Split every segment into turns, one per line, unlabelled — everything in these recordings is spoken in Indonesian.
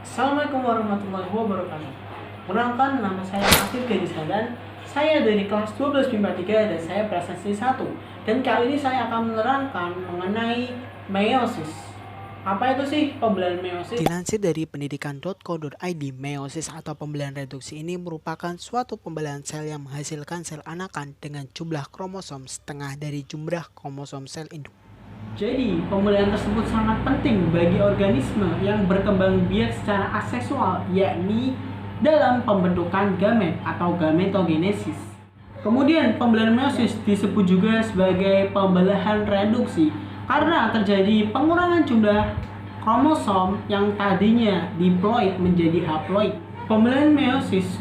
Assalamualaikum warahmatullahi wabarakatuh. Perkenalkan, nama saya Afif Gadisa dan saya dari kelas 12 MIPA 3 dan saya prestasi 1. Dan kali ini saya akan menerangkan mengenai meiosis. Apa itu sih pembelahan meiosis?
Dilansir dari pendidikan.co.id, meiosis atau pembelahan reduksi ini merupakan suatu pembelahan sel yang menghasilkan sel anakan dengan jumlah kromosom setengah dari jumlah kromosom sel induk.
Jadi, pembelahan tersebut sangat penting bagi organisme yang berkembang biak secara aseksual, yakni dalam pembentukan gamet atau gametogenesis. Kemudian, pembelahan meiosis disebut juga sebagai pembelahan reduksi karena terjadi pengurangan jumlah kromosom yang tadinya diploid menjadi haploid. Pembelahan meiosis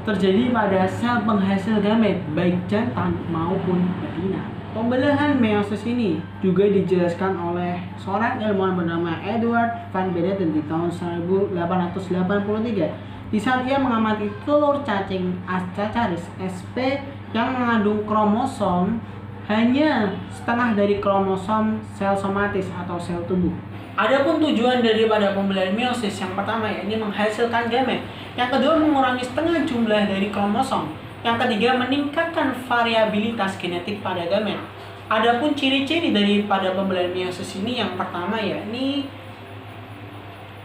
terjadi pada sel penghasil gamet, baik jantan maupun betina. Pembelahan meiosis ini juga dijelaskan oleh seorang ilmuwan bernama Edward van Beneden di tahun 1883 di saat ia mengamati telur cacing Ascaris sp yang mengandung kromosom hanya setengah dari kromosom sel somatis atau sel tubuh. Adapun tujuan daripada pembelahan meiosis yang pertama yakni menghasilkan gamet, yang kedua mengurangi setengah jumlah dari kromosom, yang ketiga meningkatkan variabilitas genetik pada gamet. Adapun ciri-ciri daripada pembelahan meiosis ini yang pertama yakni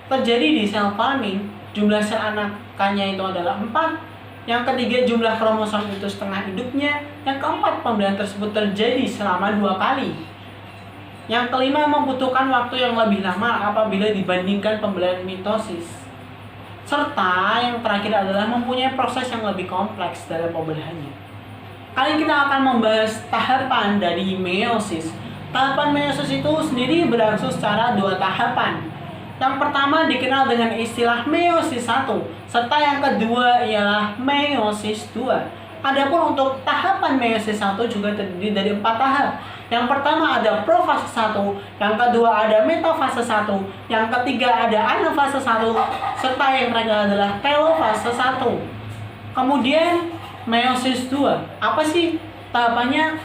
terjadi di sel kelamin, jumlah sel anakannya itu adalah 4. Yang ketiga jumlah kromosom itu setengah hidupnya. Yang keempat pembelahan tersebut terjadi selama 2 kali. Yang kelima membutuhkan waktu yang lebih lama apabila dibandingkan pembelahan mitosis. Serta yang terakhir adalah mempunyai proses yang lebih kompleks dalam pembelahannya. Kali ini kita akan membahas tahapan dari meiosis. Tahapan meiosis itu sendiri berlangsung secara 2 tahapan. Yang pertama dikenal dengan istilah meiosis 1, serta yang kedua ialah meiosis 2. Adapun untuk tahapan meiosis 1 juga terdiri dari 4 tahap. Yang pertama ada profase 1, yang kedua ada metafase 1, yang ketiga ada anafase 1, serta yang terakhir adalah telofase 1. Kemudian meiosis 2. Apa sih tahapannya?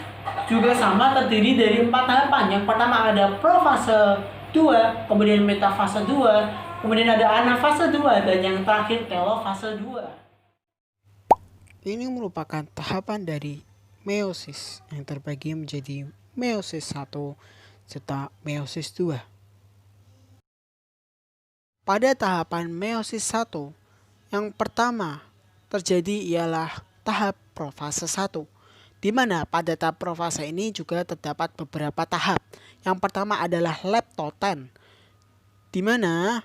Juga sama, terdiri dari 4 tahapan. Yang pertama ada profase 2, kemudian metafase 2, kemudian ada anafase 2, dan yang terakhir telofase 2.
Ini merupakan tahapan dari meiosis yang terbagi menjadi meiosis 1 serta meiosis 2. Pada tahapan meiosis 1, yang pertama terjadi ialah tahap profase 1, di mana pada tahap profase ini juga terdapat beberapa tahap. Yang pertama adalah leptoten, di mana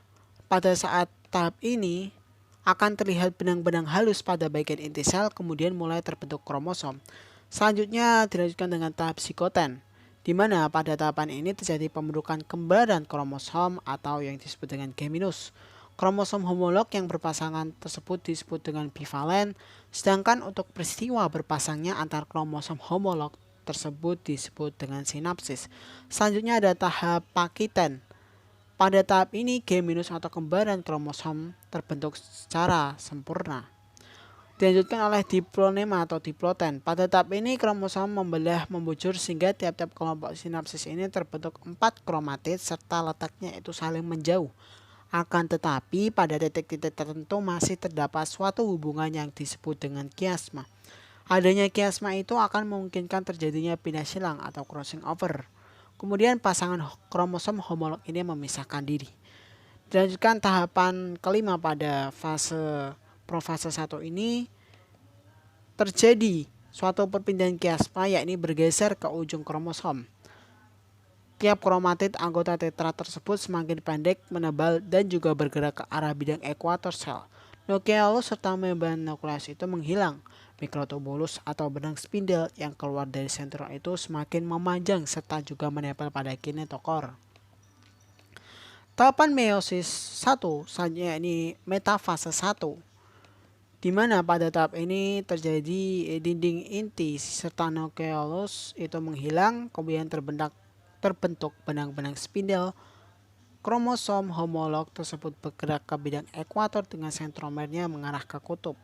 pada saat tahap ini akan terlihat benang-benang halus pada bagian inti sel, kemudian mulai terbentuk kromosom. Selanjutnya dilanjutkan dengan tahap psikoten, di mana pada tahapan ini terjadi pembentukan kembaran kromosom atau yang disebut dengan geminus. Kromosom homolog yang berpasangan tersebut disebut dengan bivalen, sedangkan untuk peristiwa berpasangnya antar kromosom homolog tersebut disebut dengan sinapsis. Selanjutnya ada tahap pakiten. Pada tahap ini geminus atau kembaran kromosom terbentuk secara sempurna. Dilanjutkan oleh diplonema atau diploten. Pada tahap ini kromosom membelah membujur sehingga tiap-tiap kelompok sinapsis ini terbentuk 4 kromatid serta letaknya itu saling menjauh. Akan tetapi pada titik-titik tertentu masih terdapat suatu hubungan yang disebut dengan kiasma. Adanya kiasma itu akan memungkinkan terjadinya pindah silang atau crossing over. Kemudian pasangan kromosom homolog ini memisahkan diri. Dilanjutkan tahapan kelima pada fase profase 1 ini terjadi suatu perpindahan kiasma, yakni bergeser ke ujung kromosom. Tiap kromatid anggota tetra tersebut semakin pendek, menebal, dan juga bergerak ke arah bidang ekuator sel. Nukleolus serta membran nukleus itu menghilang. Mikrotubulus atau benang spindel yang keluar dari sentrum itu semakin memanjang serta juga menempel pada kinetokor. Tahapan meiosis 1 selanjutnya ini metafase 1, di mana pada tahap ini terjadi dinding inti serta nukleolus itu menghilang, kemudian terbentuk benang-benang spindel. Kromosom homolog tersebut bergerak ke bidang ekuator dengan sentromernya mengarah ke kutub.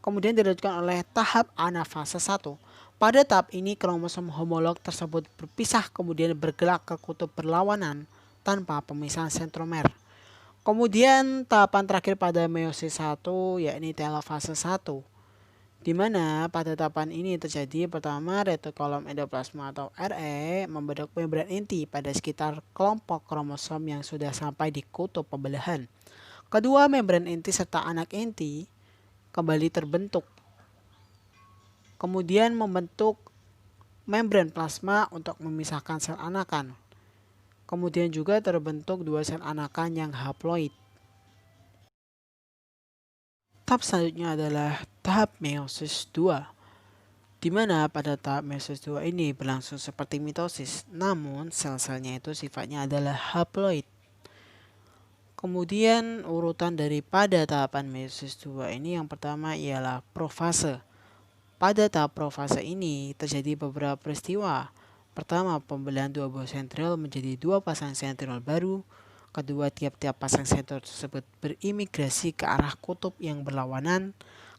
Kemudian dilanjutkan oleh tahap anafase 1. Pada tahap ini kromosom homolog tersebut berpisah kemudian bergerak ke kutub berlawanan tanpa pemisahan sentromer. Kemudian tahapan terakhir pada meiosis 1 yakni telofase 1. Di mana pada tahapan ini terjadi pertama retikulum endoplasma atau RE membentuk membran inti pada sekitar kelompok kromosom yang sudah sampai di kutub pembelahan. Kedua, membran inti serta anak inti kembali terbentuk. Kemudian membentuk membran plasma untuk memisahkan sel anakan. Kemudian juga terbentuk dua sel anakan yang haploid. Tahap selanjutnya adalah tahap meiosis 2, di mana pada tahap meiosis 2 ini berlangsung seperti mitosis, namun sel-selnya itu sifatnya adalah haploid. Kemudian urutan daripada tahapan meiosis 2 ini yang pertama ialah profase. Pada tahap profase ini terjadi beberapa peristiwa. Pertama, pembelahan dua buah sentriol menjadi dua pasang sentriol baru. Kedua, tiap-tiap pasang sentriol tersebut berimigrasi ke arah kutub yang berlawanan.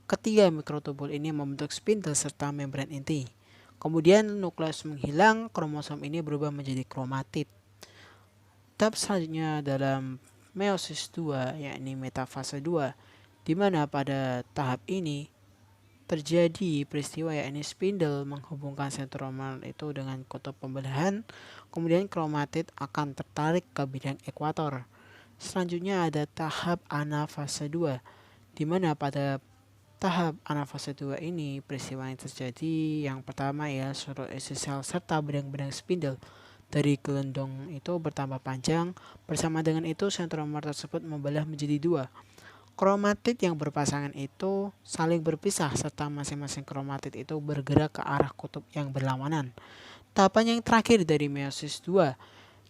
Ketiga, mikrotubul ini membentuk spindle serta membran inti. Kemudian nukleus menghilang, kromosom ini berubah menjadi kromatid. Tahap selanjutnya dalam meiosis 2 yakni metafase 2, di mana pada tahap ini terjadi peristiwa yakni spindle menghubungkan sentromer itu dengan kutub pembelahan, kemudian kromatid akan tertarik ke bidang ekuator. Selanjutnya ada tahap anafase 2, di mana pada tahap anafase 2 ini peristiwa yang terjadi yang pertama ya seluruh isi sel serta benang-benang spindle dari gelendong itu bertambah panjang. Bersama dengan itu sentromer tersebut membelah menjadi dua. Kromatid yang berpasangan itu saling berpisah serta masing-masing kromatid itu bergerak ke arah kutub yang berlawanan. Tahapan yang terakhir dari meiosis 2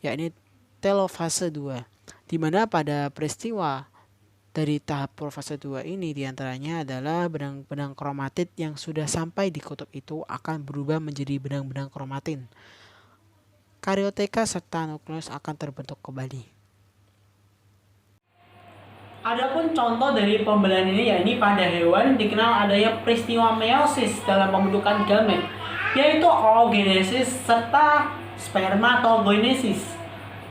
yakni telofase 2, di mana pada peristiwa dari tahap profase 2 ini diantaranya adalah benang-benang kromatid yang sudah sampai di kutub itu akan berubah menjadi benang-benang kromatin. Karioteka serta nukleus akan terbentuk kembali.
Adapun contoh dari pembelahan ini yakni pada hewan dikenal adanya peristiwa meiosis dalam pembentukan gamet, yaitu oogenesis serta spermatogenesis.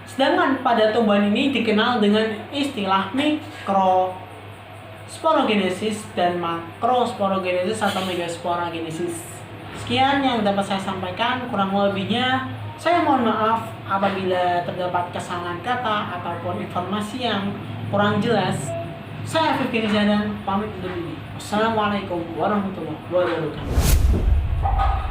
Sedangkan pada tumbuhan ini dikenal dengan istilah mikrosporogenesis dan makrosporogenesis atau megasporogenesis. Sekian yang dapat saya sampaikan, kurang lebihnya saya mohon maaf apabila terdapat kesalahan kata ataupun informasi yang kurang jelas. Saya Fikri Zadan pamit undur diri. Wassalamualaikum warahmatullahi wabarakatuh.